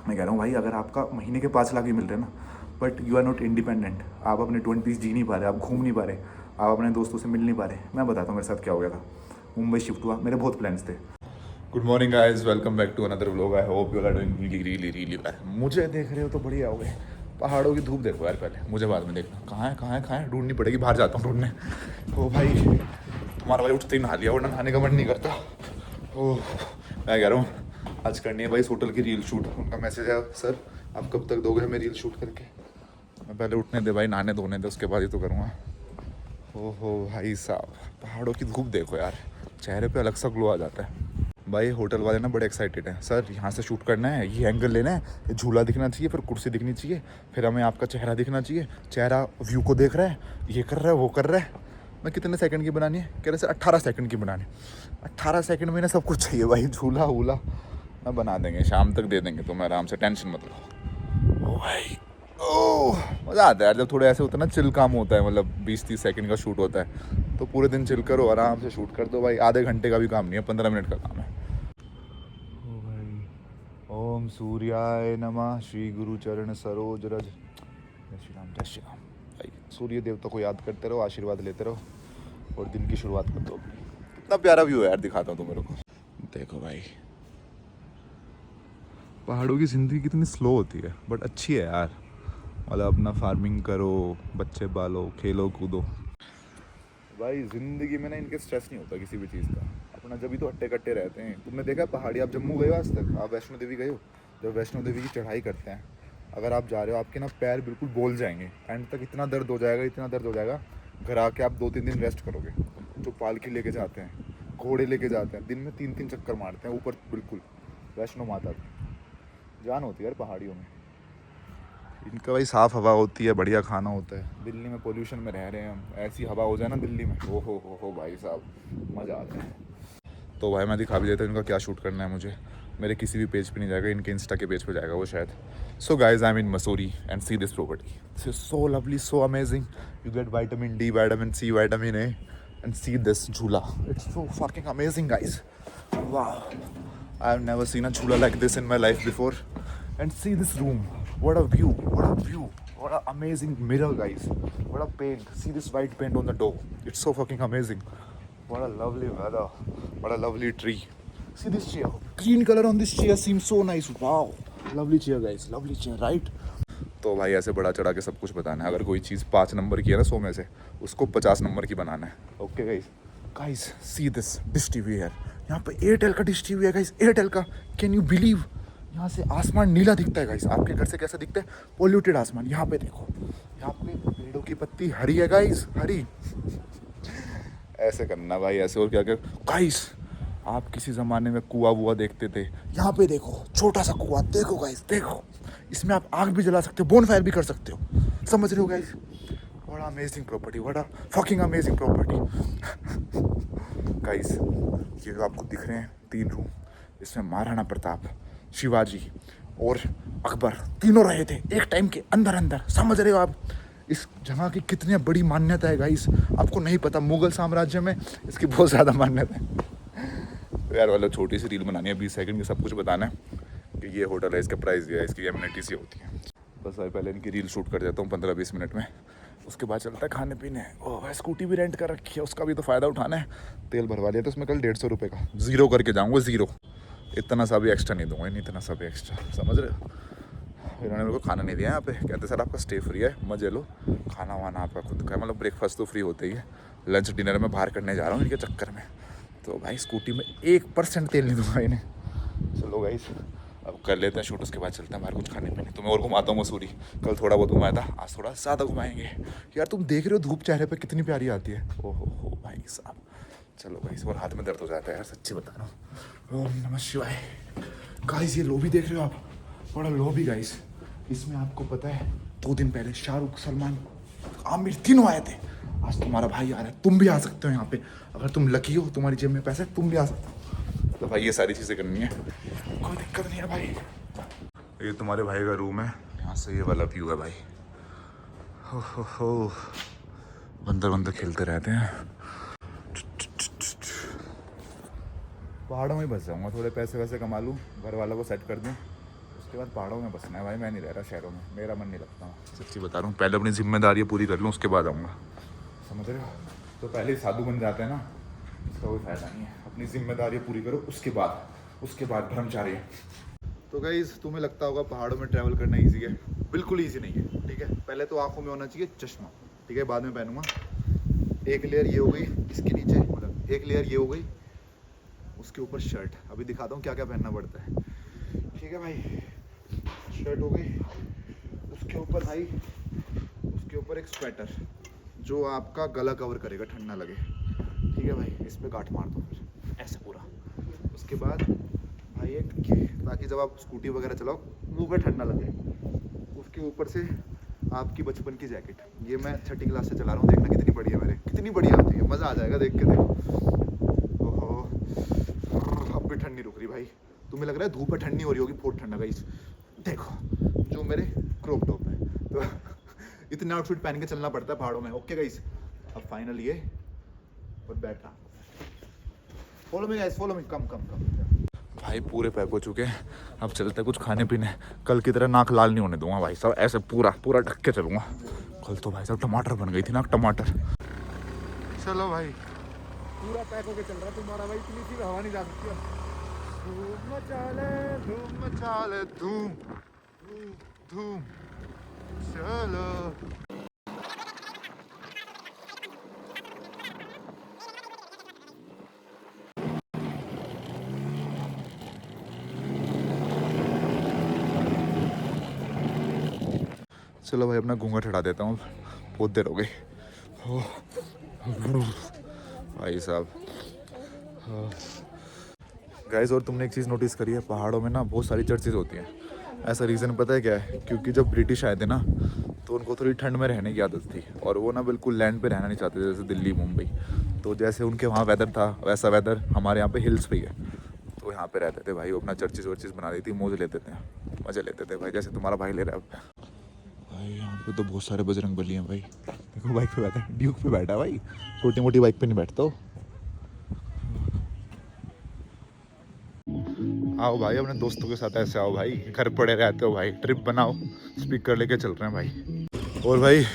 मैं कह रहा हूँ भाई, अगर आपका महीने के 5 लाख भी मिल रहे हैं ना, but you are not independent, आप अपने 20s जी नहीं पा रहे, आप घूम नहीं पा रहे, आप अपने दोस्तों से मिल नहीं पा रहे। मैं बताता हूँ मेरे साथ क्या हो गया था। मुंबई शिफ्ट हुआ, मेरे बहुत प्लान्स थे। Good morning guys, welcome back to another vlog. I hope you are doing really well. मुझे देख रहे हो तो बढ़िया हो गए। पहाड़ों की धूप देखो यार, पहले मुझे बाद में देखना। कहाँ है ढूंढनी पड़ेगी, बाहर जाता हूँ ढूंढने। ओ भाई, तुम्हारा भाई उठते ही नहा लिया, वरना नहाने का मन नहीं करता। ओह, मैं कह रहा हूँ आज करनी है भाई इस होटल की रील शूट। उनका मैसेज है, सर आप कब तक दोगे हमें रील शूट करके। मैं पहले उठने दे भाई, नहाने धोने दे, उसके बाद ही तो करूँगा। ओहो भाई साहब, पहाड़ों की धूप देखो यार, चेहरे पे अलग सा ग्लो आ जाता है। भाई होटल वाले ना बड़े एक्साइटेड हैं, सर यहाँ से शूट करना है, ये एंगल लेना है, ये झूला दिखना चाहिए, फिर कुर्सी दिखनी चाहिए, फिर हमें आपका चेहरा दिखना चाहिए, चेहरा व्यू को देख रहा है, ये कर रहा है, वो कर रहा है। मैं कितने सेकंड की बनानी है, कह रहे सर 18 सेकंड की बनानी। 18 सेकंड में ना सब कुछ चाहिए भाई, झूला वूला मैं बना देंगे, शाम तक दे देंगे, तुम आराम से टेंशन मत लो। ओ भाई, ओह मज़ा आता है यार जब थोड़े ऐसे होता है ना, चिल काम होता है, मतलब 20-30 सेकंड का शूट होता है, तो पूरे दिन चिल करो, आराम से शूट कर दो भाई। आधे घंटे का भी काम नहीं है, 15 मिनट का काम है। ओ भाई, ओम सूर्याय नमः, श्री गुरु चरण सरोज रज। जय श्री राम, जय श्री राम। भाई सूर्य देवता को याद करते रहो, आशीर्वाद लेते रहो और दिन की शुरुआत कर दो। कितना प्यारा व्यू है यार, दिखाता हूँ तुम मेरे को। देखो भाई, पहाड़ों की ज़िंदगी कितनी स्लो होती है, बट अच्छी है यार। मतलब अपना फार्मिंग करो, बच्चे पालो, खेलो कूदो। भाई ज़िंदगी में ना इनके स्ट्रेस नहीं होता किसी भी चीज़ का, अपना जब भी तो हट्टे कट्टे रहते हैं। तुमने देखा पहाड़ी, आप जम्मू गए हो आज तक, आप वैष्णो देवी गए हो? जब वैष्णो देवी की चढ़ाई करते हैं, अगर आप जा रहे हो, आपके ना पैर बिल्कुल बोल जाएंगे, एंड तक इतना दर्द हो जाएगा, इतना दर्द हो जाएगा। घर आके आप 2-3 दिन रेस्ट करोगे। जो पालकी लेके जाते हैं, घोड़े लेके जाते हैं, दिन में 3-3 चक्कर मारते हैं ऊपर, बिल्कुल वैष्णो माता की जान होती है यार पहाड़ियों में। इनका भाई साफ़ हवा होती है, बढ़िया खाना होता है। दिल्ली में पोल्यूशन में रह रहे हैं हम, ऐसी हवा हो जाए ना दिल्ली में, ओ हो भाई साहब, मज़ा आता है। तो भाई मैं दिखा भी देता हूँ इनका क्या शूट करना है मुझे। मेरे किसी भी पेज पे नहीं जाएगा, इनके इंस्टा के पेज पे जाएगा वो शायद। So guys, I am in Mussoorie and see this property, this is so lovely, so amazing. You get vitamin D, vitamin C, vitamin A and see this झूला। It's so fucking amazing guys, वाह। I have never seen a jhula like this in my life before. And see this room, what a view, what a amazing mirror guys, what a paint, see this white paint on the door, it's so fucking amazing. What a lovely weather, what a lovely tree. See this chair, green color on this chair seems so nice, wow, lovely chair guys, lovely chair, right? तो भाई ऐसे बड़ा चढ़ा के सब कुछ बताना है। अगर कोई चीज़ 5 नंबर की है ना 100 में से, उसको 50 नंबर की बनाना है। Okay guys, see this dish TV है, यहाँ पे एयरटेल का डिश टीवी है गाइस, एयरटेल का। कैन यू बिलीव, यहाँ से आसमान नीला दिखता है गाइस। आपके घर से कैसा दिखता है? पोल्यूटेड आसमान। यहाँ पे देखो, यहाँ पे पेड़ों की पत्ती हरी है गाइस, हरी। ऐसे करना भाई, ऐसे। और क्या क्या गाइस, आप किसी ज़माने में कुआं वुआ देखते थे, यहाँ पे देखो छोटा सा कुआं, देखो गाइस, देखो। इसमें आप आग भी जला सकते हो, बोन फायर भी कर सकते हो, समझ रहे हो guys? What amazing property, what a fucking amazing property guys. ये जो आपको दिख रहे हैं 3 रूम, इसमें महाराणा प्रताप, शिवाजी और अकबर तीनों रहे थे एक टाइम के अंदर। समझ रहे हो आप? इस जगह की कितनी बड़ी मान्यता है गाइस, आपको नहीं पता। मुगल साम्राज्य में इसकी बहुत ज़्यादा मान्यता है। तो यार वाला छोटी सी रील बनानी है, 20 सेकंड की, सब कुछ बताना है कि ये होटल है, इसका प्राइस ये है, इसकी एमिनिटीज़ ये होती है। बस भाई पहले इनकी रील शूट कर देता हूँ 15-20 मिनट में, उसके बाद चलता है खाने पीने। ओह भाई, स्कूटी भी रेंट कर रखी है, उसका भी तो फ़ायदा उठाना है। तेल भरवा लिया था उसमें कल 150 रुपये का, ज़ीरो करके जाऊँगा, ज़ीरो। इतना सा भी एक्स्ट्रा नहीं दूंगा, नहीं इतना सा भी एक्स्ट्रा, समझ रहे हो? इन्होंने मेरे को खाना नहीं दिया यहाँ पे, कहते सर आपका स्टे फ्री है, मजे लो, खाना वाना आपका खुद का है। मतलब ब्रेकफास्ट तो फ्री होता ही है, लंच डिनर में बाहर करने जा रहा हूँ इनके चक्कर में। तो भाई स्कूटी में 1% तेल नहीं दूंगा इन्हें। चलो गाइस, अब कर लेते हैं शूट, उसके बाद चलते हैं बाहर कुछ खाने पीने। तुम्हें और घुमाता हूँ मसूरी, कल थोड़ा बहुत घुमाया था, आज थोड़ा ज़्यादा घुमाएंगे। यार तुम देख रहे हो धूप चेहरे पे कितनी प्यारी आती है, ओहो हो भाई साहब। चलो गाइस, और हाथ में दर्द हो जाता है यार, सच्ची बता रहा हूँ। ओम नमः शिवाय। गाइस ये लॉबी देख रहे हो आप, बड़ा लॉबी गाइस। इसमें आपको पता है 2 दिन पहले शाहरुख, सलमान, आमिर तीनों आए थे। आज तुम्हारा भाई आ रहा है, तुम भी आ सकते हो यहाँ पे। अगर तुम लकी हो, तुम्हारी जेब में पैसे, तुम भी आ सकते हो। तो भाई ये सारी चीज़ें करनी है, कोई दिक्कत नहीं है भाई। ये तुम्हारे भाई का रूम है, यहाँ से ये वाला व्यू है भाई। हो बंदर खेलते रहते हैं। पहाड़ों में बस जाऊँगा, थोड़े पैसे वैसे कमा लूँ, घर वालों को सेट कर दूँ, उसके बाद पहाड़ों में बसना है भाई, मैं नहीं रह रहा शहरों में, मेरा मन नहीं लगता। सच्ची बता रहा हूँ, पहले अपनी जिम्मेदारी पूरी कर लूँ उसके बाद आऊँगा, समझ रहे हो? तो पहले ही साधु बन जाते हैं ना, इसका कोई फ़ायदा नहीं है। अपनी जिम्मेदारी पूरी करो, उसके बाद ब्रह्मचारी। तो गाइस तुम्हें लगता होगा पहाड़ों में ट्रैवल करना ईजी है, बिल्कुल ईजी नहीं है, ठीक है? पहले तो आँखों में होना चाहिए चश्मा, ठीक है? बाद में पहनूंगा। एक लेयर ये हो गई इसके नीचे, मतलब एक लेयर ये हो गई, उसके ऊपर शर्ट। अभी दिखाता हूँ क्या क्या पहनना पड़ता है, ठीक है भाई? शर्ट हो गई, उसके ऊपर भाई, उसके ऊपर एक स्वेटर जो आपका गला कवर करेगा, ठंड ना लगे, ठीक है भाई? इस पे गांठ मार दो फिर ऐसे पूरा। उसके बाद भाई एक ये, ताकि जब आप स्कूटी वगैरह चलाओ मुंह पे ठंड ना लगे। उसके ऊपर से आपकी बचपन की जैकेट, ये मैं 6ठी क्लास से चला रहा हूँ, देखना कितनी बढ़िया मेरे, कितनी बढ़िया होती है, मज़ा आ जाएगा देख के। देखो ओहो, अब भी ठंड नहीं रुक रही भाई। तुम्हें लग रहा है धूप में ठंड नहीं हो रही होगी, बहुत ठंडा गाइस। देखो जो मेरे क्रॉप टॉप है, तो इतने आउटफिट पहन के चलना पड़ता है पहाड़ों में। ओके गाइस, अब फाइनल ये और बैठा। Follow me guys, follow me, come भाई। पूरे पैक हो चुके हैं, अब चलते हैं कुछ खाने पीने। कल की तरह नाक लाल नहीं होने दूंगा भाई साहब, ऐसे पूरा ढक के चलूंगा। कल तो भाई साहब टमाटर बन गई थी ना, टमाटर। चलो भाई, पूरा पैक होके चल रहा है तुम्हारा भाई, इतनी सी हवा नहीं जा सकती। धूम मचा ले, धूम मचा ले, धूम धूम, चलो। चलो भाई, अपना घूंघट हटा देता हूँ, बहुत देर हो गई भाई साहब। गाइस, और तुमने एक चीज़ नोटिस करी है, पहाड़ों में ना बहुत सारी चर्चेज होती हैं। ऐसा रीज़न पता है क्या है? क्योंकि जब ब्रिटिश आए थे ना, तो उनको थोड़ी ठंड में रहने की आदत थी, और वो ना बिल्कुल लैंड पे रहना नहीं चाहते थे, जैसे दिल्ली मुंबई। तो जैसे उनके वहाँ वेदर था, वैसा वेदर हमारे यहाँ पे हिल्स पे ही है, तो यहाँ पे रहते थे भाई। वो अपना चर्चेज वर्चेज बना दी थी, मौज लेते थे, मज़े लेते थे भाई, जैसे तुम्हारा भाई ले रहा है भाई। यहाँ पे तो बहुत सारे बजरंग बली हैं भाई। देखो बाइक पे बैठा है, ड्यूक पे बैठा है भाई, छोटी मोटी बाइक पे नहीं बैठता हो। आओ भाई, अपने दोस्तों के साथ ऐसे आओ भाई, घर पड़े रहते हो भाई, ट्रिप बनाओ, स्पीकर लेके चल रहे हैं भाई। और भाई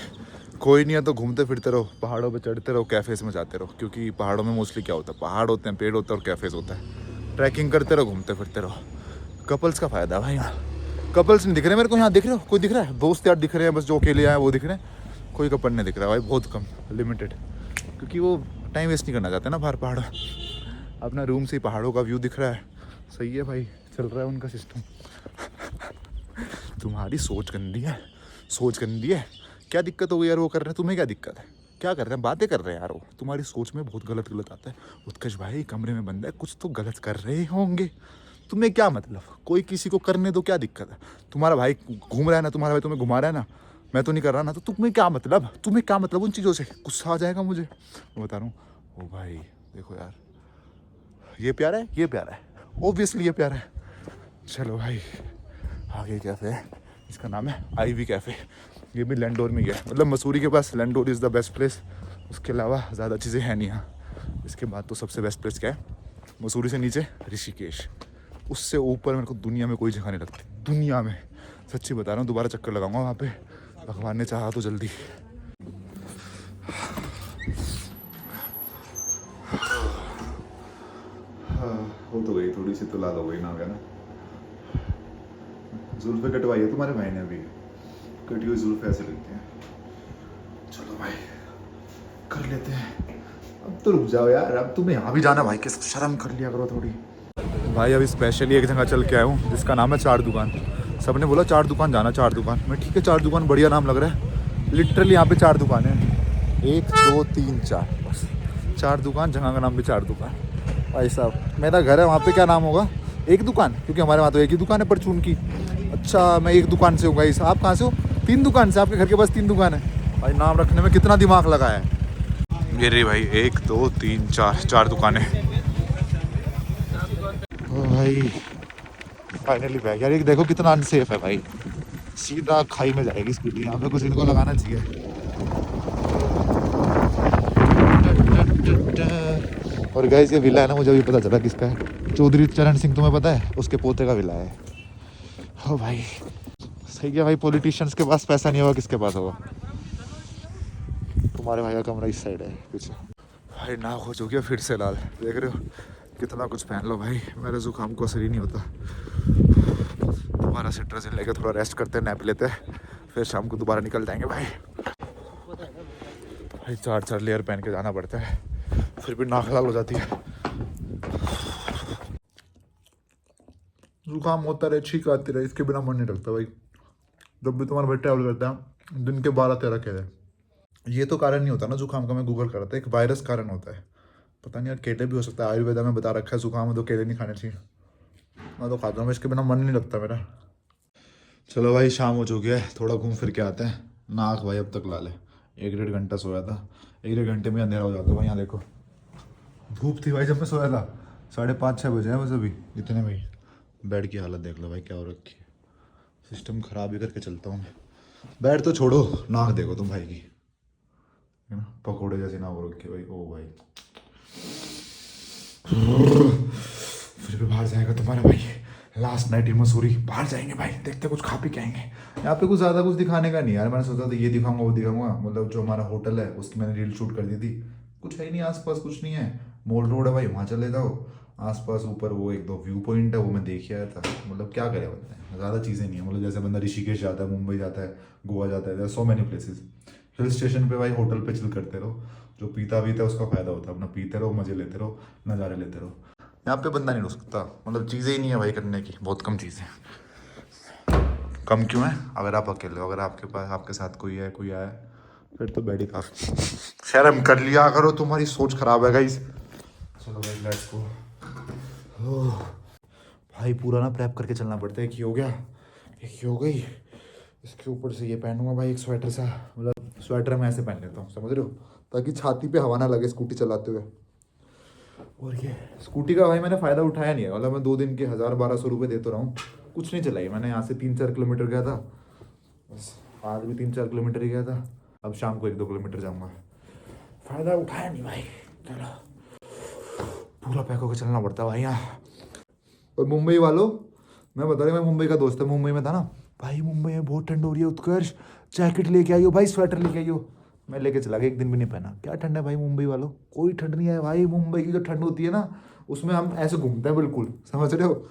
कोई नहीं है तो घूमते फिरते रहो, पहाड़ों पे चढ़ते रहो, कैफ़ेज़ में जाते रहो, क्योंकि पहाड़ों में मोस्टली क्या होता है, पहाड़ होते हैं, पेड़ होते हैं और कैफ़ेज़ होता है। ट्रैकिंग करते रहो, घूमते फिरते रहो। कपल्स का फ़ायदा है भाई, यहाँ कपल्स नहीं दिख रहे मेरे को। यहाँ दिख रहे हो? कोई दिख रहा है? दोस्त यार दिख रहे हैं बस, जो अकेले आए वो दिख रहे हैं, कोई कपल नहीं दिख रहा भाई, बहुत कम, लिमिटेड। क्योंकि वो टाइम वेस्ट नहीं करना चाहते ना बाहर पहाड़, अपना रूम से ही पहाड़ों का व्यू दिख रहा है। सही है भाई, चल रहा है उनका सिस्टम। तुम्हारी सोच गंदी है, सोच गंदी है। क्या दिक्कत हो गई यार वो कर रहे हैं? तुम्हें क्या दिक्कत है? क्या कर रहे हैं? बातें कर रहे हैं यार वो। तुम्हारी सोच में बहुत गलत आता है। उत्कर्ष भाई कमरे में बंद है, कुछ तो गलत कर रहे होंगे। तुम्हें क्या मतलब? कोई किसी को करने दो, क्या दिक्कत है? तुम्हारा भाई घूम रहा है ना, तुम्हारा भाई तुम्हें घुमा रहा है ना, मैं तो नहीं कर रहा ना, तो तुम्हें क्या मतलब? तुम्हें क्या मतलब उन चीज़ों से? गुस्सा आ जाएगा मुझे, मैं बता रहा हूँ। ओ भाई देखो यार, ये प्यारा है, ये प्यारा है, ऑब्वियसली ये प्यारा है। चलो भाई, आगे कैफ़े है, इसका नाम है आईवी कैफ़े। ये भी लैंडोर में गया, मतलब मसूरी के पास Landour is the best place. उसके अलावा ज़्यादा चीज़ें हैं नहीं यहाँ। इसके बाद तो सबसे बेस्ट प्लेस क्या है? मसूरी से नीचे ऋषिकेश, उससे ऊपर मेरे को दुनिया में कोई जगह नहीं लगती, दुनिया में। सच्ची बता रहा हूँ, दोबारा चक्कर लगाऊंगा वहाँ पे, भगवान ने चाहा तो जल्दी। हो तो गई, थोड़ी सी तो लाल हो गई ना, ना। जुल्फे कटवाई है तुम्हारे भाई ने अभी, कटी हुई जुल्फे ऐसे लगती हैं। चलो भाई कर लेते हैं। अब तो रुक जाओ यार, अब तुम्हें यहाँ भी जाना भाई, किस शर्म कर लिया करो थोड़ी। भाई अभी स्पेशली एक जगह चल के आया हूँ जिसका नाम है चार दुकान। सबने बोला चार दुकान जाना, चार दुकान। मैं ठीक है, चार दुकान बढ़िया नाम लग रहा है। लिटरली यहाँ पे चार दुकान है, 1 2 3 4, बस 4 दुकान। जगह का नाम भी चार दुकान। भाई साहब मेरा घर है वहाँ पे, क्या नाम होगा? एक दुकान, क्योंकि हमारे वहाँ तो एक ही दुकान है परचून की। अच्छा मैं एक दुकान से हूँ गाइस, आप कहाँ से हो? 3 दुकान से, आपके घर के पास 3 दुकान है। भाई नाम रखने में कितना दिमाग लगा है। ये रही भाई 1 2 3 4, 4 दुकानें। ओ भाई फाइनली बैग। यार ये देखो कितना अनसेफ है भाई, सीधा खाई में जाएगी स्कूटी। यहाँ पे कुछ इनको लगाना चाहिए। और गाइस ये विला है ना, मुझे अभी पता चला किसका है। चौधरी चरण सिंह, तुम्हें पता है? उसके पोते का विला है। हो भाई सही है भाई, पॉलिटिशियंस के पास पैसा नहीं होगा, किसके पास होगा? तुम्हारे भाई का कमरा इस साइड है पीछे। भाई नाक हो चुकी है फिर से लाल, देख रहे हो? कितना कुछ पहन लो भाई, मेरे जुकाम को असर ही नहीं होता। दोबारा सिट्राजिन लेके थोड़ा रेस्ट करते हैं, नैप लेते हैं, फिर शाम को दोबारा निकल जाएंगे भाई। भाई 4 लेयर पहन के जाना पड़ता है, फिर भी नाक लाल हो जाती है। जुकाम होता रहे, छींक आती रहे, इसके बिना मन नहीं लगता भाई। जब भी तुम्हारा भाई ट्रैवल करता है दिन के 12-13 केले, ये तो कारण नहीं होता ना जुकाम का, मैं गूगल कर रहा था, एक वायरस कारण होता है। पता नहीं यार, केले भी हो सकता है, आयुर्वेदा में बता रखा है जुकाम है तो केले नहीं खाने चाहिए। मैं तो खाता हूँ, इसके बिना मन नहीं लगता मेरा। चलो भाई शाम हो चुकी है, थोड़ा घूम फिर के आते हैं। नाक भाई अब तक लाल है, 1-1.5 घंटा सोया था, 1-1 घंटे में अंधेरा हो जाता है भाई। यहाँ देखो धूप थी भाई जब मैं सोया था, 5:30-6 बजे है बस अभी इतने में ही। बेड की हालत देख लो भाई क्या हो रखी है, सिस्टम ख़राब ही करके चलता हूँ मैं। बेड तो छोड़ो, नाक देखो तुम भाई की, है ना, पकौड़े जैसे नाक हो रखी है भाई। ओ भाई फिर भी बाहर जाएगा तुम्हारा भाई, लास्ट नाइट इन मसूरी, बाहर जाएंगे भाई, देखते कुछ खा पी के आएंगे। यहाँ पे कुछ ज़्यादा कुछ दिखाने का नहीं यार, मैंने सोचा था ये दिखाऊंगा वो दिखाऊंगा, मतलब जो हमारा होटल है उसकी मैंने रील शूट कर दी थी, कुछ है ही नहीं आसपास, कुछ नहीं है। मॉल रोड है भाई, वहाँ चले जाओ, आसपास ऊपर वो 1-2 व्यू पॉइंट है, वो मैं देख आया था। मतलब क्या करे बंदा, ज़्यादा चीज़ें नहीं है, मतलब जैसे बंदा ऋषिकेश जाता है, मुंबई जाता है, गोवा जाता है, so many places. Hill station पे भाई होटल पे चिल करते रहो, जो पीता है उसका फ़ायदा होता है, अपना पीते रहो, मज़े लेते रहो, नज़ारे लेते रहो। यहाँ पे बंदा नहीं रुक सकता, मतलब चीज़ें ही नहीं है भाई करने की, बहुत कम चीज़ें। कम क्यों है? अगर आप अकेले हो, अगर आपके पास आपके साथ कोई है, कोई आया, फिर तो बैठी काफ़ी। शर्म कर लिया करो, तुम्हारी सोच खराब है गाइस। चलो भाई लेट्स गो। भाई पूरा ना प्रेप करके चलना पड़ता है। एक ये हो गया, एक ये हो गई, इसके ऊपर से ये पहनूंगा भाई एक स्वेटर सा, मतलब स्वेटर मैं ऐसे पहन लेता हूँ, समझ रहे हो, ताकि छाती पे हवा ना लगे स्कूटी चलाते हुए। और ये स्कूटी का भाई मैंने फ़ायदा उठाया नहीं है, मतलब मैं 2 दिन के 1000-1200 रुपये दे तो रहा हूँ, कुछ नहीं चलाई मैंने। यहाँ से 3-4 किलोमीटर गया था बस, आज भी 3-4 किलोमीटर ही गया था, अब शाम को 1-2 किलोमीटर जाऊँगा। फ़ायदा उठाया नहीं भाई, चलो पूरा पैक होकर चलना पड़ता है भाई यहाँ। और मुंबई वालों, मैं बता रहा, मैं मुंबई का दोस्त है, मुंबई में था ना भाई, मुंबई में बहुत ठंड हो रही है, उत्कर्ष जैकेट लेके आइयो भाई, स्वेटर लेके आइयो। मैं लेके चला गया, एक दिन भी नहीं पहना। क्या ठंड है भाई मुंबई वालों, कोई ठंड नहीं है भाई। मुंबई की जो ठंड होती है ना, उसमें हम ऐसे घूमते हैं बिल्कुल, समझ रहे हो।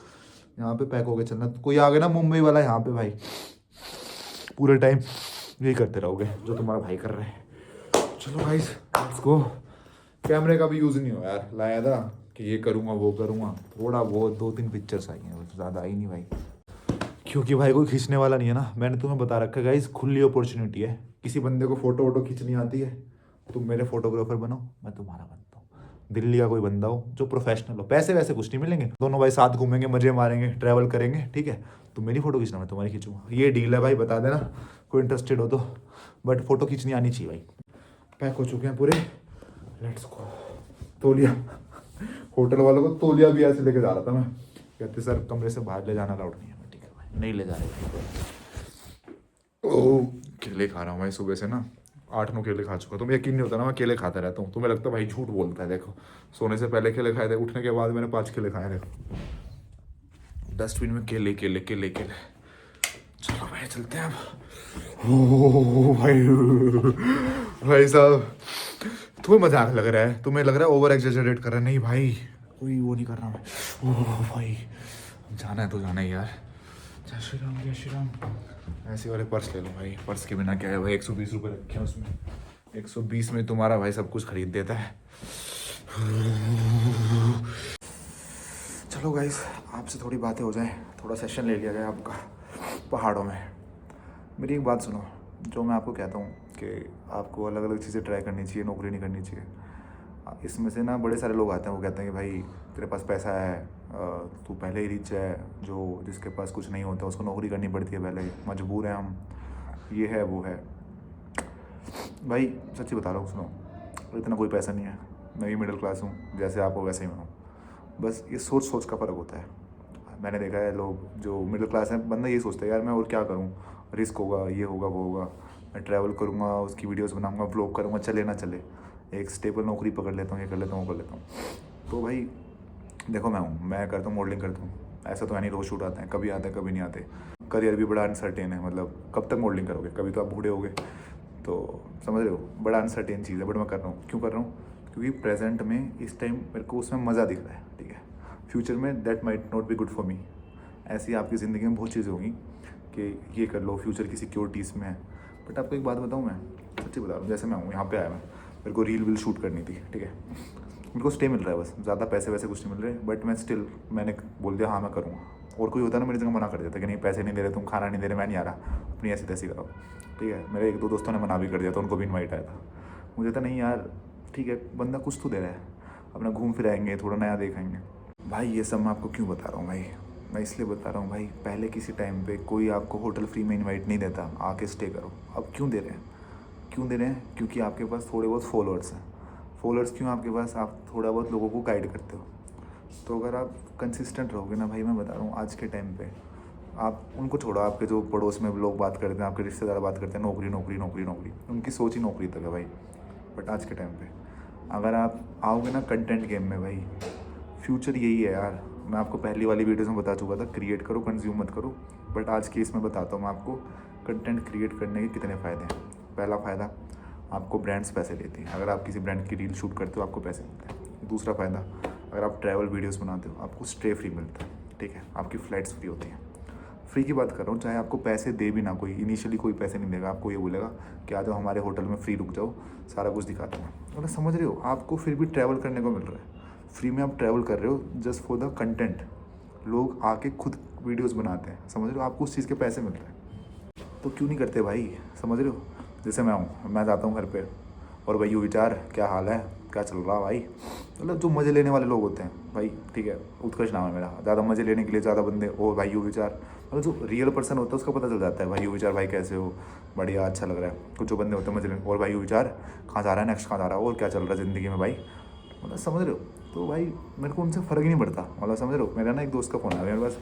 यहाँ पे पैक होके चलना, कोई आ गया ना मुंबई वाला यहाँ पे भाई, पूरे टाइम यही करते रहोगे जो तुम्हारा भाई कर रहे हैं। चलो भाई लेट्स गो। कैमरे का भी यूज़ नहीं हो यार, लाया था कि ये करूँगा वो करूँगा, थोड़ा बहुत 2-3 पिक्चर्स आई हैं, ज़्यादा आई नहीं भाई, क्योंकि भाई कोई खींचने वाला नहीं है ना। मैंने तुम्हें बता रखा है गाइस, खुली अपॉर्चुनिटी है, किसी बंदे को फोटो वोटो खींचनी आती है, तुम मेरे फोटोग्राफर बनो, मैं तुम्हारा बनता हूँ। दिल्ली का कोई बंदा हो जो प्रोफेशनल हो, पैसे वैसे कुछ नहीं मिलेंगे, दोनों भाई साथ घूमेंगे, मजे मारेंगे, ट्रैवल करेंगे, ठीक है। तुम मेरी फोटो खींचना, मैं तुम्हारी खींचूंगा, ये डील है भाई, बता देना कोई इंटरेस्टेड हो तो। बट फोटो खींचनी आनी चाहिए भाई। पैक हो चुके हैं पूरे, लेट्स गो। तौलिया, होटल वालों को तौलिया भी ऐसे लेके जा रहा था मैं, कहते सर कमरे से बाहर ले जाना अलाउड नहीं है। ठीक है भाई, नहीं ले जा रहे। ओ केले खा रहा हूँ भाई सुबह से ना, 8-9 केले खा चुका। तुम्हें यकीन नहीं होता ना, मैं केले खाता रहता हूँ, तुम्हें लगता है भाई झूठ बोलता है। देखो सोने से पहले केले खाए थे, उठने के बाद मैंने 5 केले खाए। देखो डस्टबिन में केले केले केले केले। चलो भाई चलते हैं अब। ओ भाई, भाई साहब तुम्हें मजाक लग रहा है, तुम्हें लग रहा है ओवर एग्जेजरेट कर रहा है। नहीं भाई, कोई वो नहीं कर रहा मैं। ओह भाई जाना है तो जाना ही यार। जय श्री राम, जय श्री राम। ऐसे वाले पर्स ले लो भाई, पर्स के बिना क्या है भाई, 120 रुपये रखे हैं उसमें, 120 में तुम्हारा भाई सब कुछ खरीद देता है। चलो गाइस, आपसे थोड़ी बातें हो जाए, थोड़ा सेशन ले लिया जाए आपका पहाड़ों में। मेरी एक बात सुनो, जो मैं आपको कहता हूँ कि आपको अलग अलग चीज़ें ट्राई करनी चाहिए, नौकरी नहीं करनी चाहिए। इसमें से ना बड़े सारे लोग आते हैं, वो कहते हैं कि भाई तेरे पास पैसा है, तू पहले ही रिच है, जो जिसके पास कुछ नहीं होता उसको नौकरी करनी पड़ती है, पहले मजबूर हैं हम, ये है वो है। भाई सच्ची बता रहा हूँ, सुनो, इतना कोई पैसा नहीं है, मैं भी मिडिल क्लास हूँ, जैसे आप हो वैसे ही मैं हूँ। बस ये सोच का फ़र्क होता है। मैंने देखा है लोग जो मिडिल क्लास हैं, बंदा ये सोचता है यार मैं और क्या करूँ, रिस्क होगा, ये होगा वो होगा, मैं ट्रैवल करूँगा, उसकी वीडियोस बनाऊँगा, व्लॉग करूँगा, चले ना चले, एक स्टेबल नौकरी पकड़ लेता हूँ, ये कर लेता हूँ, वो कर लेता हूँ। तो भाई देखो मैं करता हूँ, मॉडलिंग करता हूँ, ऐसा तो है नहीं रोज शूट आते हैं, कभी आते हैं कभी नहीं आते। करियर भी बड़ा अनसर्टेन है, मतलब कब तक मॉडलिंग करोगे, कभी तो आप बूढ़े होगे। तो समझ रहे हो, बड़ा अनसर्टेन चीज़ है, बट मैं कर रहा हूँ। क्यों कर रहा हूँ? क्योंकि प्रेजेंट में इस टाइम मेरे को उसमें मज़ा दिख रहा है, ठीक है। फ्यूचर में that might not be good for me. ऐसी आपकी ज़िंदगी में बहुत चीज़ें होंगी कि ये कर लो, फ्यूचर की सिक्योरिटीज़ में है। बट आपको एक बात बताऊँ, मैं सच्ची बता रहा हूँ, जैसे मैं हूँ यहाँ पे आया, मैं मेरे को रील शूट करनी थी, ठीक है। मेरे को स्टे मिल रहा है, बस ज़्यादा पैसे वैसे कुछ नहीं मिल रहे, बट मैं स्टिल मैंने बोल दिया हाँ मैं करूँगा। और कोई होता ना मेरी जगह मना कर देता कि नहीं पैसे नहीं दे रहे तुम, खाना नहीं दे रहे, मैं नहीं आ रहा, अपनी ऐसी तैसी कराओ, ठीक है। मेरे 1-2 दोस्तों ने मना भी कर दिया था, उनको भी इन्वाइट आया था। मुझे था नहीं यार ठीक है, बंदा कुछ तो दे रहा है, अपना घूम फिर आएंगे, थोड़ा नया देखेंगे। भाई ये सब मैं आपको क्यों बता रहा हूँ भाई, मैं इसलिए बता रहा हूँ भाई, पहले किसी टाइम पे कोई आपको होटल फ्री में इनवाइट नहीं देता, आके स्टे करो। अब क्यों दे रहे हैं? क्यों दे रहे हैं? क्योंकि आपके पास थोड़े बहुत फॉलोअर्स हैं। फॉलोअर्स क्यों आपके पास? आप थोड़ा बहुत लोगों को गाइड करते हो। तो अगर आप कंसिस्टेंट रहोगे ना भाई, मैं बता रहा हूँ आज के टाइम पे आप उनको छोड़ो, आपके जो पड़ोस में लोग बात करते हैं, आपके रिश्तेदार बात करते हैं नौकरी नौकरी नौकरी नौकरी, उनकी सोच ही नौकरी तक है भाई। बट आज के टाइम पे अगर आप आओगे ना कंटेंट गेम में भाई, फ्यूचर यही है यार। मैं आपको पहली वाली वीडियोस में बता चुका था, क्रिएट करो, कंज्यूम मत करो। बट आज के इसमें बताता हूँ मैं आपको कंटेंट क्रिएट करने के कितने फ़ायदे हैं। पहला फ़ायदा, आपको ब्रांड्स पैसे देती हैं। अगर आप किसी ब्रांड की रील शूट करते हो आपको पैसे मिलते हैं। दूसरा फ़ायदा, अगर आप ट्रैवल वीडियोस बनाते हो आपको स्टे फ्री मिलता है, ठीक है। आपकी फ़्लाइट्स फ्री होती हैं। फ्री की बात कर रहा हूँ, चाहे आपको पैसे दे भी ना कोई, इनिशियली कोई पैसे नहीं देगा, आपको ये बोलेगा कि आ जाओ हमारे होटल में, फ्री रुक जाओ, सारा कुछ दिखाता हूँ। मतलब समझ रहे हो, आपको फिर भी ट्रैवल करने को मिल रहा है, फ्री में आप ट्रैवल कर रहे हो जस्ट फॉर द कंटेंट। लोग आके खुद वीडियोस बनाते हैं, समझ रहे हो, आपको उस चीज़ के पैसे मिल रहे हैं। तो क्यों नहीं करते भाई, समझ रहे हो। जैसे मैं जाता हूँ घर पे और भाई यू विचार क्या हाल है, क्या चल रहा भाई, मतलब जो मज़े लेने वाले लोग होते हैं भाई, ठीक है, उत्कर्ष नाम है मेरा। ज़्यादा मज़े लेने के लिए ज़्यादा बंदे, ओ भाई यू विचार, मतलब जो रियल पर्सन होता है उसका पता चल जाता है, भाई यू विचार भाई कैसे हो, बढ़िया, अच्छा लग रहा है। कुछ जो बंदे होते हैं मज़े लेने, और भाई यू विचार कहाँ जा रहा है नेक्स्ट, कहाँ जा रहा है, और क्या चल रहा है ज़िंदगी में भाई, मतलब समझ रहे हो। तो भाई मेरे को उनसे फ़र्क ही नहीं पड़ता, मतलब समझ रहे हो। मेरा ना एक दोस्त का फ़ोन आया मेरे पास,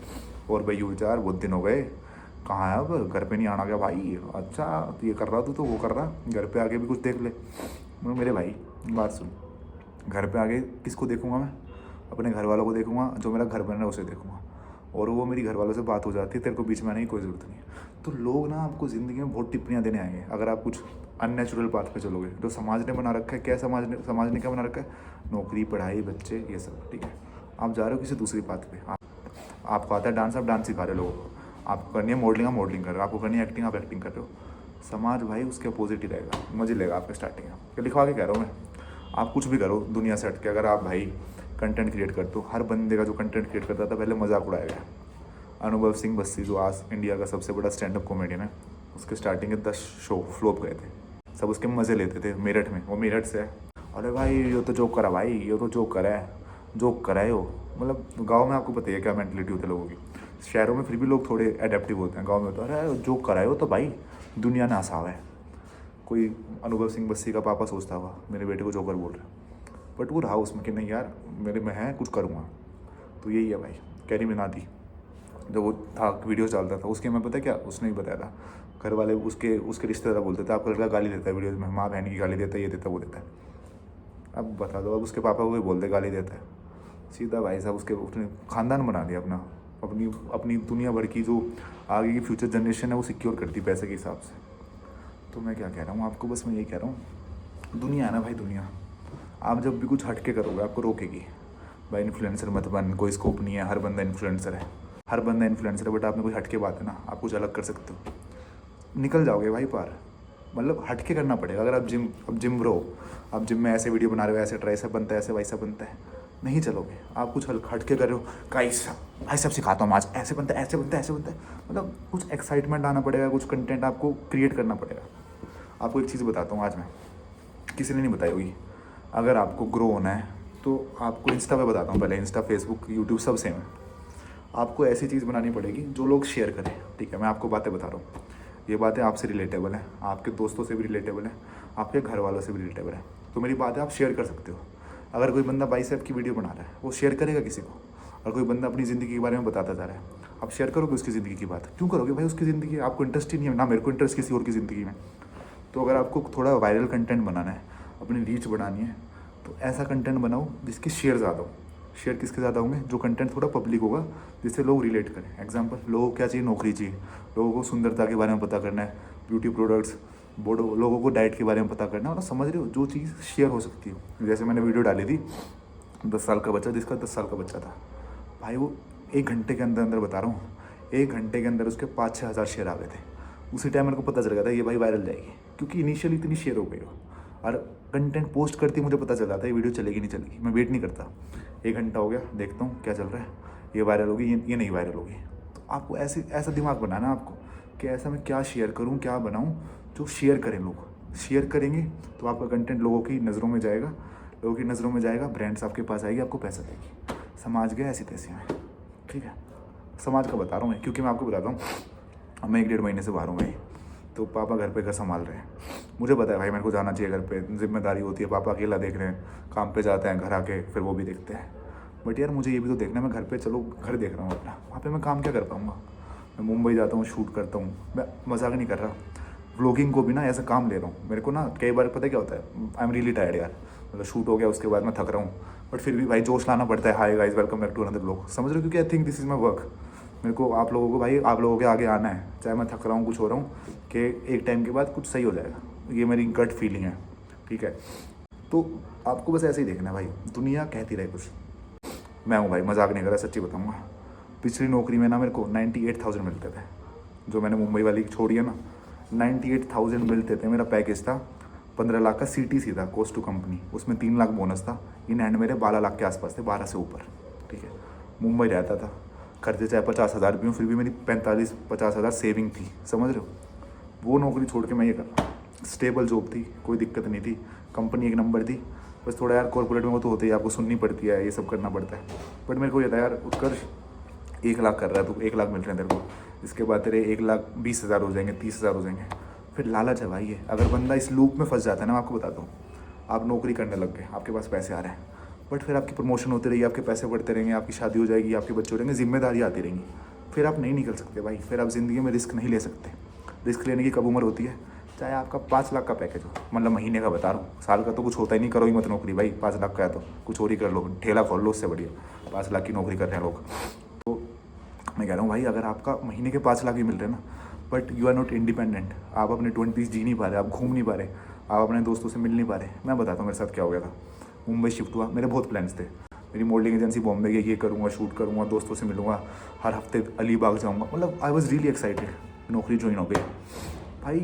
और भाई यू विचार बहुत दिन हो गए, कहाँ है, अब घर पे नहीं आना क्या भाई, अच्छा तो ये कर रहा तू, तो वो कर रहा, घर पे आके भी कुछ देख ले। मेरे भाई बात सुन, घर पे आके किसको देखूंगा मैं? अपने घर वालों को देखूंगा, जो मेरा घर बन रहा है उसे देखूंगा, और वो मेरी घर वालों से बात हो जाती है, तेरे को बीच में आने की कोई ज़रूरत नहीं है। तो लोग ना आपको ज़िंदगी में बहुत टिप्पणियाँ देने आएंगे अगर आप कुछ अननेचुरल पाथ पे चलोगे। जो समाज ने बना रखा है, क्या समाज ने क्या बना रखा है? नौकरी, पढ़ाई, बच्चे, ये सब, ठीक है। आप जा रहे हो किसी दूसरी पाथ पे, आपको आता है डांस, आप डांस सिखा रहे हो लोगों को, आपको करनी है मॉडलिंग, आप मॉडलिंग कर रहे हो, आपको करनी है एक्टिंग, आप एक्टिंग कर रहे हो। समाज भाई उसके अपोजिट ही रहेगा, मजे लेगा आपके स्टार्टिंग में। लिखवा के कह रहा हूँ मैं, आप कुछ भी करो दुनिया से हट के, अगर आप भाई कंटेंट क्रिएट करते हो, हर बंदे का जो कंटेंट क्रिएट करता था पहले मजाक उड़ाया गया। अनुभव सिंह बस्सी जो आज इंडिया का सबसे बड़ा स्टैंड अप कॉमेडियन है, उसके स्टार्टिंग के 10 शो फ्लॉप गए थे, सब उसके मज़े लेते थे। मेरठ में, वो मेरठ से है, अरे भाई ये तो जोक करा भाई, ये तो जोक करा है, जोक करा है वो। मतलब गाँव में आपको पता है क्या मेंटलिटी होती है लोगों की, शहरों में फिर भी लोग थोड़े एडेप्टिव होते हैं, गाँव में तो अरे जोक करा है वो तो भाई दुनिया ने हंसावा है। कोई अनुभव सिंह बस्सी का पापा सोचता हुआ मेरे बेटे को जोकर बोल रहा है, बट वो रहा उसमें कि नहीं यार मेरे में है, कुछ करूँगा। तो यही है भाई। कैरी मिनाटी जब वो था वीडियोस डालता था, उसके मैं पता है क्या उसने ही बताया था, घर वाले उसके रिश्तेदार बोलते थे आपका लड़का गाली देता है वीडियोस में, माँ बहन की गाली देता है, ये देता है वो देता है। अब बता दो, अब उसके पापा को भी बोलते गाली देता है, सीधा भाई साहब उसने खानदान बना दिया अपना, अपनी दुनिया भर की जो आगे की फ्यूचर जनरेशन है वो सिक्योर करती पैसे के हिसाब से। तो मैं क्या कह रहा हूँ आपको, बस मैं यही कह रहा हूँ, दुनिया है ना भाई, दुनिया आप जब भी कुछ हटके करोगे आपको रोकेगी। भाई इन्फ्लुएंसर मत बन, कोई स्कोप नहीं है, हर बंदा इन्फ्लुएंसर है, हर बंदा इन्फ्लुएंसर है, बट आपने कोई हटके बात है ना, आप कुछ अलग कर सकते हो, निकल जाओगे भाई पार। मतलब हटके करना पड़ेगा। अगर आप जिम ब्रो, आप जिम में ऐसे वीडियो बना रहे हो, ऐसे ट्राइसेप बनता है, ऐसे बाइसेप बनता है, नहीं चलोगे। आप कुछ हटके कर रहे हो, गाइस भाई सब सिखाता हूँ आज, ऐसे बनता है, ऐसे बनता है, ऐसे बनता है, मतलब कुछ एक्साइटमेंट आना पड़ेगा, कुछ कंटेंट आपको क्रिएट करना पड़ेगा। आपको एक चीज़ बताता हूँ आज मैं, किसी ने नहीं बताई होगी। अगर आपको ग्रो होना है तो आपको इंस्टा पे बताता हूँ, पहले इंस्टा, फेसबुक, यूट्यूब सब सेम है। आपको ऐसी चीज़ बनानी पड़ेगी जो लोग शेयर करें, ठीक है। मैं आपको बातें बता रहा हूँ, ये बातें आपसे रिलेटेबल है, आपके दोस्तों से भी रिलेटेबल है, आपके घर वालों से भी रिलेटेबल है। तो मेरी बातें आप शेयर कर सकते हो। अगर कोई बंदा बाइसेप की वीडियो बना रहा है वो शेयर करेगा किसी को, और कोई बंदा अपनी ज़िंदगी के बारे में बताता जा रहा है, आप शेयर करोगे उसकी ज़िंदगी की बात? क्यों करोगे भाई? उसकी ज़िंदगी आपको इंटरेस्ट ही नहीं है ना, मेरे को इंटरेस्ट किसी और की ज़िंदगी में। तो अगर आपको थोड़ा वायरल कंटेंट बनाना है, अपनी रीच बढ़ानी है, तो ऐसा कंटेंट बनाओ जिसकी शेयर ज़्यादा हो। शेयर किसके ज़्यादा होंगे? जो कंटेंट थोड़ा पब्लिक होगा, जिससे लोग रिलेट करें। एग्जांपल, लोगों को क्या चाहिए? नौकरी चाहिए। लोगों को सुंदरता के बारे में पता करना है, ब्यूटी प्रोडक्ट्स, बोडो, लोगों को डाइट के बारे में पता करना है, और समझ रहे हो, जो चीज़ शेयर हो सकती है। जैसे मैंने वीडियो डाली थी 10 साल का बच्चा, जिसका 10 साल का बच्चा था भाई, वो 1 घंटे के अंदर अंदर बता रहा हूँ, 1 घंटे के अंदर उसके 5-6 हज़ार शेयर आ गए थे। उसी टाइम मेरे को पता चल गया था ये भाई वायरल जाएगी, क्योंकि इनिशियली इतनी शेयर हो गई हो, और कंटेंट पोस्ट करती मुझे पता चला था ये वीडियो चलेगी नहीं चलेगी। मैं वेट नहीं करता, 1 घंटा हो गया, देखता हूँ क्या चल रहा है, ये वायरल होगी, ये नहीं वायरल होगी। तो आपको ऐसा दिमाग बनाना आपको कि ऐसा मैं क्या शेयर करूँ, क्या बनाऊँ जो शेयर करें लोग। शेयर करेंगे तो आपका कंटेंट लोगों की नज़रों में जाएगा, लोगों की नज़रों में जाएगा, ब्रांड्स आपके पास आएगी, आपको पैसा देगी। समाज गया ऐसी तैसी में, ठीक है। समाज का बता रहा हूँ मैं, क्योंकि मैं आपको बताता हूँ, मैं 1-1.5 महीने से बाहर हूँ भाई। तो पापा घर पे घर संभाल रहे हैं, मुझे पता है भाई मेरे को जाना चाहिए घर पे, जिम्मेदारी होती है। पापा अकेला देख रहे हैं, काम पे जाते हैं, घर आके फिर वो भी देखते हैं। बट यार मुझे ये भी तो देखना है, मैं घर पे, चलो घर देख रहा हूँ अपना, वहाँ पे मैं काम क्या कर पाऊँगा? मैं मुंबई जाता हूँ, शूट करता हूँ, मैं मजाक नहीं कर रहा। व्लॉगिंग को भी ना ऐसा काम ले रहा हूँ। मेरे को ना कई बार पता क्या होता है, आई एम रियली टायर्ड यार, मतलब शूट हो गया उसके बाद मैं थक रहा हूँ, बट फिर भी भाई जोश लाना पड़ता है। Hi guys, welcome back to another vlog, समझ रहे हो? क्योंकि I think this is my work. मेरे को आप लोगों को भाई, आप लोगों के आगे आना है, चाहे मैं थक रहा हूँ, कुछ हो रहा हूँ, कि एक टाइम के बाद कुछ सही हो जाएगा। ये मेरी गट फीलिंग है, ठीक है। तो आपको बस ऐसे ही देखना है भाई, दुनिया कहती रहे कुछ। मैं हूँ भाई, मजाक नहीं कर रहा, सच्ची बताऊँगा। पिछली नौकरी में ना मेरे को 98,000 मिलते थे, जो मैंने मुंबई वाली छोड़ी है ना, 98,000 मिलते थे। मेरा पैकेज था 15 लाख का, CTC था, कॉस्ट टू कंपनी, उसमें 3 लाख बोनस था। इन हैंड मेरे 12 लाख के आसपास थे, 12 से ऊपर, ठीक है। मुंबई रहता था, खर्चे चाहे 50,000 भी हों, फिर भी मेरी 45-50 हज़ार सेविंग थी, समझ रहे हो? वो नौकरी छोड़ के मैं ये कर रहा हूँ। स्टेबल जॉब थी, कोई दिक्कत नहीं थी, कंपनी एक नंबर थी। बस थोड़ा यार कॉर्पोरेट में वो तो होते ही, आपको सुननी पड़ती है, ये सब करना पड़ता है। बट मेरे को ये था यार, उत्कर्ष 1 लाख कर रहा है तो 1 लाख मिल रहे हैं तेरे को, इसके बाद तेरे 1,20,000 हो जाएंगे, 30,000 हो जाएंगे। फिर लालच है भाई ये। अगर बंदा इस लूप में फंस जाता है ना, मैं आपको बताता हूँ, आप नौकरी करने लग गए, आपके पास पैसे आ रहे हैं, बट फिर आपकी प्रमोशन होती रहेगी, आपके पैसे बढ़ते रहेंगे, आपकी शादी हो जाएगी, आपके बच्चे हो जाएंगे, जिम्मेदारी आती रहेंगी, फिर आप नहीं निकल सकते भाई। फिर आप ज़िंदगी में रिस्क नहीं ले सकते। रिस्क लेने की कब उम्र होती है? चाहे आपका 5 लाख का पैकेज हो, मतलब महीने का बता रहा हूँ, साल का तो कुछ होता ही नहीं, करो ही मत नौकरी भाई। 5 लाख का है तो कुछ और ही कर लो, ठेला खोल लो, उससे बढ़िया 5 लाख की नौकरी कर रहे हैं लोग। तो मैं कह रहा हूँ भाई, अगर आपका महीने के 5 लाख भी मिल रहे हैं ना, but you are not independent, आप अपने 20s जी नहीं पा रहे, आप घूम नहीं पा रहे, आप अपने दोस्तों से मिल नहीं पा रहे। मैं बताता हूँ मेरे साथ क्या हो गया था। मुंबई शिफ्ट हुआ, मेरे बहुत प्लान्स थे, मेरी मॉडलिंग एजेंसी बॉम्बे की, ये करूँगा, शूट करूँगा, दोस्तों से मिलूँगा, हर हफ्ते अलीबाग जाऊँगा, मतलब आई वॉज रियली एक्साइटेड। नौकरी ज्वाइन हो गई भाई,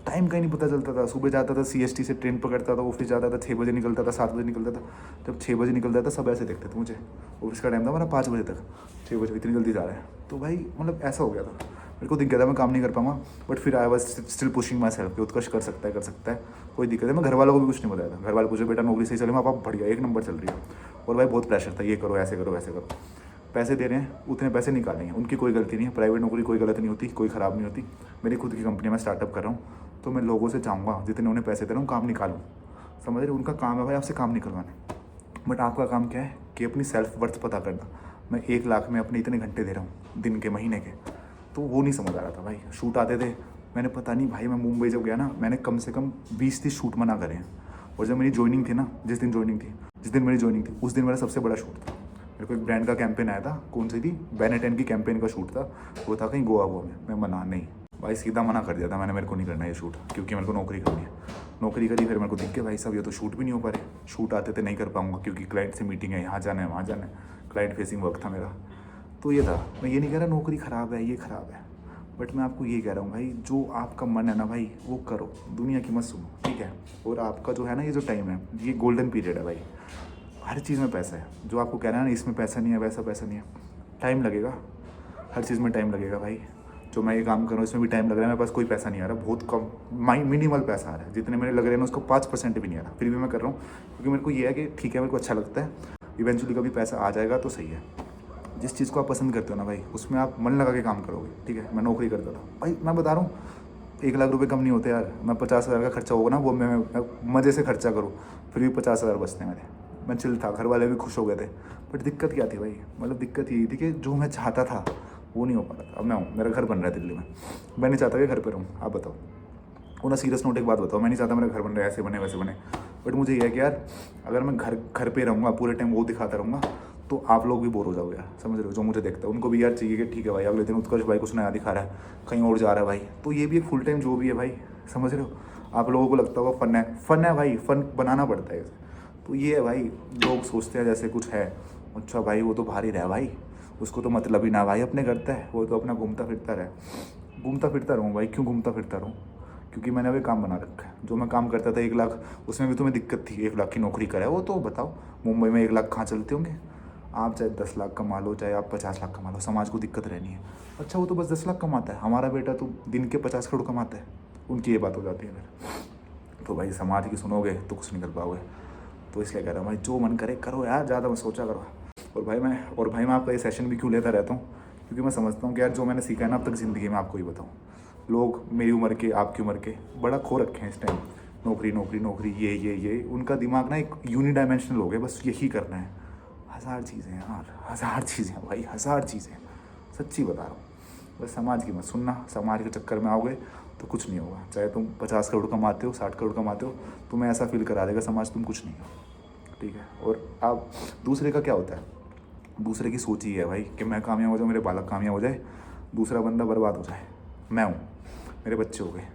टाइम का ही नहीं पता चलता था। सुबह जाता था, CST से ट्रेन पकड़ता था, ऑफिस जाता था, 6 बजे निकलता था, 7 बजे निकलता था। जब 6 बजे निकलता था, सब ऐसे देखते थे मुझे, ऑफिस का टाइम था मेरा 5 बजे तक, 6 बजे इतनी जल्दी जा रहा है। तो भाई मतलब ऐसा हो गया था, मेरे को दिख गया था मैं काम नहीं कर पाऊंगा, बट फिर I was still pushing my self कि उत्कर्ष कर सकता है, कोई दिक्कत है। मैं घर वालों को भी कुछ नहीं बताया था। घर वाले पूछे, बेटा नौकरी सही चले? आप बढ़िया, 1 नंबर चल रही है। और भाई बहुत प्रेशर था, ये करो, ऐसे करो, वैसे करो। पैसे दे रहे हैं, उतने पैसे निकालेंगे, उनकी कोई गलती नहीं है। प्राइवेट नौकरी कोई गलत नहीं होती, कोई ख़राब नहीं होती। मेरी खुद की कंपनी में स्टार्टअप कर रहा हूँ, तो मैं लोगों से चाहूँगा जितने उन्हें पैसे दे रहा हूँ, काम निकालूँ। समझ रहे? उनका काम है भाई आपसे काम निकलवाना, बट आपका काम क्या है कि अपनी सेल्फ वर्थ पता करना। मैं 1 लाख में अपने इतने घंटे दे रहा हूँ, दिन के, महीने के, तो वो नहीं समझ आ रहा था भाई। शूट आते थे, मैंने पता नहीं भाई, मैं मुंबई जब गया ना, मैंने कम से कम 20-30 शूट मना करे हैं। और जब मेरी ज्वाइनिंग थी ना, जिस दिन मेरी ज्वाइनिंग थी, उस दिन मेरा सबसे बड़ा शूट था। मेरे को एक ब्रांड का कैंपेन आया था, कौन सी थी, बेनेटन की कैंपेन का शूट था। वो था कहीं गोवा में, मैं मना नहीं भाई, सीधा मना कर दिया था मैंने, मेरे को नहीं करना ये शूट, क्योंकि मेरे को नौकरी करनी है। नौकरी करी, फिर मेरे को दिख के भाई साहब ये तो शूट भी नहीं हो पा रहे। शूट आते थे, नहीं कर पाऊंगा, क्योंकि क्लाइंट से मीटिंग है, यहाँ जाना है, वहाँ जाना है, क्लाइंट फेसिंग वर्क था मेरा। तो ये था, मैं ये नहीं कह रहा नौकरी ख़राब है, ये ख़राब है, बट मैं आपको ये कह रहा हूँ भाई, जो आपका मन है ना भाई, वो करो, दुनिया की मत सुनो, ठीक है। और आपका जो है ना, ये जो टाइम है, ये गोल्डन पीरियड है भाई। हर चीज़ में पैसा है। जो आपको कह रहा है ना, इसमें पैसा नहीं है, वैसा पैसा नहीं है, टाइम लगेगा, हर चीज़ में टाइम लगेगा भाई। जो मैं ये काम कर रहा हूँ, इसमें भी टाइम लग रहा है, मेरे पास कोई पैसा नहीं आ रहा, बहुत कम, मिनिमल पैसा आ रहा है। जितने मेरे लग रहे हैं ना, उसको 5% भी नहीं आ रहा, फिर भी मैं कर रहा हूँ, क्योंकि मेरे को ये है कि ठीक है, मेरे को अच्छा लगता है, इवेंचुअली कभी पैसा आ जाएगा तो सही है। जिस चीज़ को आप पसंद करते हो ना भाई, उसमें आप मन लगा के काम करोगे, ठीक है। मैं नौकरी करता था भाई, मैं बता रहा हूँ, 1 लाख रुपए कम नहीं होते यार। मैं 50,000 का खर्चा होगा ना, वो मैं मज़े से खर्चा करूँ, फिर भी 50,000 बचते हैं मेरे। मैं चिल था, घर वाले भी खुश हो गए थे। बट दिक्कत क्या थी भाई, मतलब दिक्कत यही थी कि जो मैं चाहता था वो नहीं हो पा रहा था। अब मैं हूँ, मेरा घर बन रहा है दिल्ली में, मैं नहीं चाहता कि घर पर रहूँ। आप बताओ, और ना सीरियस नोट एक बात बताओ, मैं नहीं चाहता मेरा घर बन रहा है, ऐसे बने वैसे बने, बट मुझे ये है कि यार अगर मैं घर पे रहूँगा, पूरे टाइम वो दिखाता रहूँगा, तो आप लोग भी बोर हो जाओगे यार, समझ रहे हो। जो मुझे देखता है उनको भी यार चाहिए कि ठीक है भाई अगले दिन उत्कर्ष भाई कुछ नया दिखा रहा है, कहीं और जा रहा है भाई, तो ये भी एक फुल टाइम जॉब ही है भाई, समझ रहे हो। आप लोगों को लगता होगा फन है भाई, फन बनाना पड़ता है इसे। तो ये है भाई, लोग सोचते हैं जैसे कुछ है, अच्छा भाई वो तो भारी रहा भाई, उसको तो मतलब ही ना भाई अपने करता है, वो तो अपना घूमता फिरता रहे। घूमता फिरता रहूँ भाई, क्यों घूमता फिरता रहूँ, क्योंकि मैंने अभी काम बना रखा है। जो मैं काम करता था 1 लाख, उसमें भी तुम्हें दिक्कत थी, 1 लाख की नौकरी कराए, वो तो बताओ मुंबई में 1 लाख कहाँ चलते होंगे। आप चाहे 10 लाख कमा लो, चाहे आप 50 लाख कमा लो, समाज को दिक्कत रहनी है। अच्छा वो तो बस 10 लाख कमाता है, हमारा बेटा तो दिन के 50 करोड़ कमाता है, उनकी ये बात हो जाती है फिर। तो भाई समाज की सुनोगे तो कुछ नहीं कर पाओगे। तो इसलिए कह रहा हूँ भाई जो मन करे करो यार, ज़्यादा मत सोचा करो। और भाई मैं आपका ये सेशन भी क्यों लेता रहता हूँ, क्योंकि मैं समझता हूँ कि यार जो मैंने सीखा है ना अब तक ज़िंदगी में आपको ही बताऊँ। लोग मेरी उम्र के, आपकी उम्र के बड़ा खो रखे हैं इस टाइम, नौकरी नौकरी नौकरी, ये उनका दिमाग ना एक यूनिडायमेंशनल हो गया, बस यही करना है। हज़ार चीज़ें यार, हज़ार चीज़ें भाई, हज़ार चीज़ें, सच्ची बता रहा हूँ। बस समाज की मत सुनना, समाज के चक्कर में आओगे तो कुछ नहीं होगा। चाहे तुम 50 करोड़ कमाते हो, 60 करोड़ कमाते हो, तुम्हें ऐसा फील करा देगा समाज तुम कुछ नहीं हो, ठीक है। और आप दूसरे का क्या होता है, दूसरे की सोच ही है भाई कि मैं कामयाब हो जाऊँ, मेरे बालक कामयाब हो जाए, दूसरा बंदा बर्बाद हो जाए। मैं हूँ, मेरे बच्चे हो गए,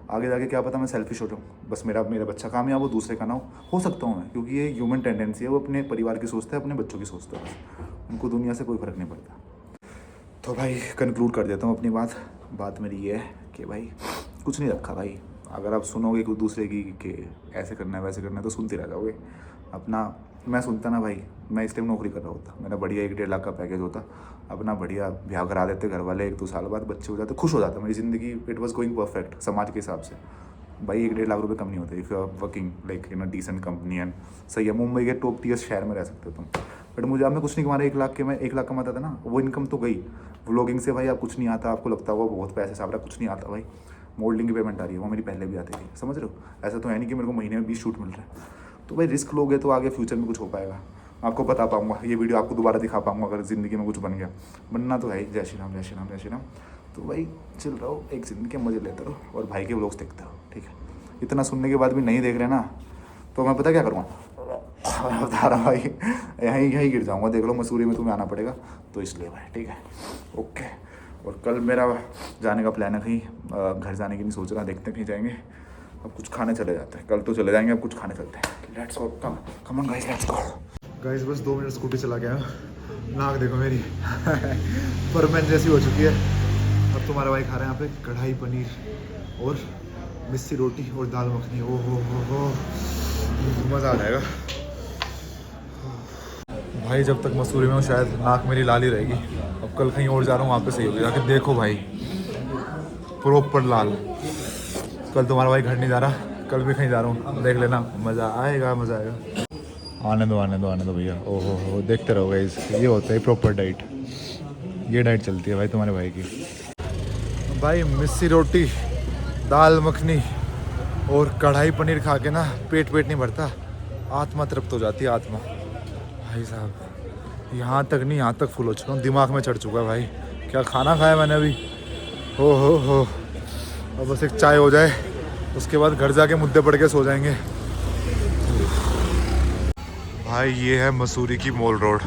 आगे जाके क्या पता मैं सेल्फिश हो जाऊँ, बस मेरा बच्चा कामयाब हो, दूसरे का ना हो सकता हूँ मैं, क्योंकि ये ह्यूमन टेंडेंसी है। वो अपने परिवार की सोचता है, अपने बच्चों की सोचता है, बस उनको दुनिया से कोई फ़र्क नहीं पड़ता। तो भाई कंक्लूड कर देता हूँ अपनी बात मेरी ये है कि भाई कुछ नहीं रखा भाई। अगर आप सुनोगे कोई दूसरे की कि ऐसे करना है वैसे करना है तो सुनते रह जाओगे। अपना मैं सुनता ना भाई, मैं इस टाइम नौकरी कर रहा होता, मेरा बढ़िया 1-1.5 लाख का पैकेज होता, अपना बढ़िया ब्याह करा देते घर वाले, 1-2 साल बाद बच्चे हो जाते, खुश हो जाता, मेरी ज़िंदगी इट वॉज गोइंग परफेक्ट समाज के हिसाब से। भाई 1-1.5 लाख रुपए कम नहीं होते if you are working like in a decent company and सही है, मुंबई के टॉप टियर शहर में रह सकते हो तुम। बट मुझे आपने कुछ नहीं कमाना, 1 लाख के मैं 1 लाख कमाता था ना, वो इनकम तो गई। व्लॉगिंग से भाई आप कुछ नहीं आता, आपको लगता होगा बहुत पैसे से आप रहा, कुछ नहीं आता भाई। मॉडलिंग की पेमेंट आ रही है, वो मेरी पहले भी आती थी, समझ रहे हो। ऐसा तो है नहीं कि मेरे को महीने में 20 शूट मिल रहा है। तो भाई रिस्क लोगे तो आगे फ्यूचर में कुछ हो पाएगा, आपको बता पाऊंगा, ये वीडियो आपको दोबारा दिखा पाऊंगा अगर ज़िंदगी में कुछ बन गया। बनना तो है ही। जय श्री राम, जय श्री राम, जय श्री राम। तो भाई चिल रहो, एक ज़िंदगी के मज़े लेते रहो और भाई के व्लॉग्स देखते रहो, ठीक है। इतना सुनने के बाद भी नहीं देख रहे ना, तो मैं पता क्या करूँगा, मैं बता रहा भाई, यहीं गिर जाऊँगा, देख लो मसूरी में तुम्हें आना पड़ेगा, तो इसलिए भाई ठीक है, ओके। और कल मेरा जाने का प्लान है कहीं, घर जाने की नहीं सोच रहा, देखते कहीं जाएंगे। अब कुछ खाने चले जाते हैं, कल तो चले जाएंगे, अब कुछ खाने चलते हैं। Let's go, come on guys, let's go guys. बस 2 मिनट स्कूटी चला गया, नाक देखो मेरी परमानेंट जैसी हो चुकी है। अब तुम्हारा भाई खा रहा है यहाँ पे कढ़ाई पनीर और मिस्सी रोटी और दाल मखनी। ओ हो मज़ा आ जाएगा भाई। जब तक मसूरी में हूँ शायद नाक मेरी लाल ही रहेगी। अब कल कहीं और जा रहा हूँ, वहाँ पे सही होगी, जाके देखो भाई प्रॉपर लाल। कल तुम्हारा भाई घर नहीं जा रहा, कल भी कहीं जा रहा हूँ, देख लेना, मज़ा आएगा, मज़ा आएगा। आने दो भैया। ओहो हो, देखते रहो गाइस, ये होता है प्रॉपर डाइट, ये डाइट चलती है भाई तुम्हारे भाई की। भाई मिस्सी रोटी, दाल मखनी और कढ़ाई पनीर खा के ना पेट नहीं भरता, आत्मा तृप्त हो जाती है, आत्मा। भाई साहब यहाँ तक नहीं, यहाँ तक फुल हो चुका हूँ, दिमाग में चढ़ चुका है भाई। क्या खाना खाया मैंने अभी, हो। अब बस एक चाय हो जाए, उसके बाद घर जाके मुद्दे पड़ के सो जाएंगे। भाई ये है मसूरी की मॉल रोड,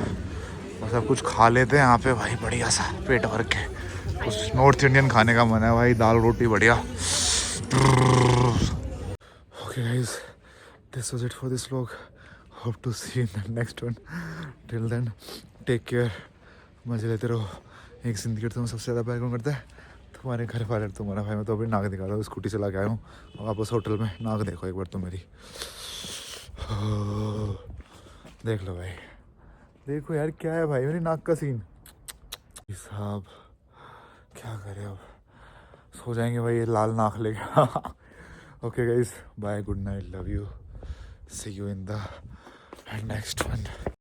बस अब कुछ खा लेते हैं यहाँ पे भाई, बढ़िया सा पेट भर के। कुछ नॉर्थ इंडियन खाने का मन है भाई, दाल रोटी बढ़िया। Okay guys, this was it for this vlog, hope to see in the next one. Till then take care, मजे लेते रहो। एक ज़िंदगी तुम्हें सबसे ज़्यादा प्यार कौन करता है, तुम्हारे घर वाले, तुम्हारा भाई। मैं तो अभी नाक दिखा रहा हूँ, स्कूटी चला के आया हूँ वापस होटल में। नाक देखो एक बार तो मेरी, देख लो भाई, देखो यार क्या है भाई मेरी नाक का सीन। साहब क्या करें अब, सो जाएंगे भाई ये लाल नाक लेके। Okay guys, bye, good night, love you, see you in the next one.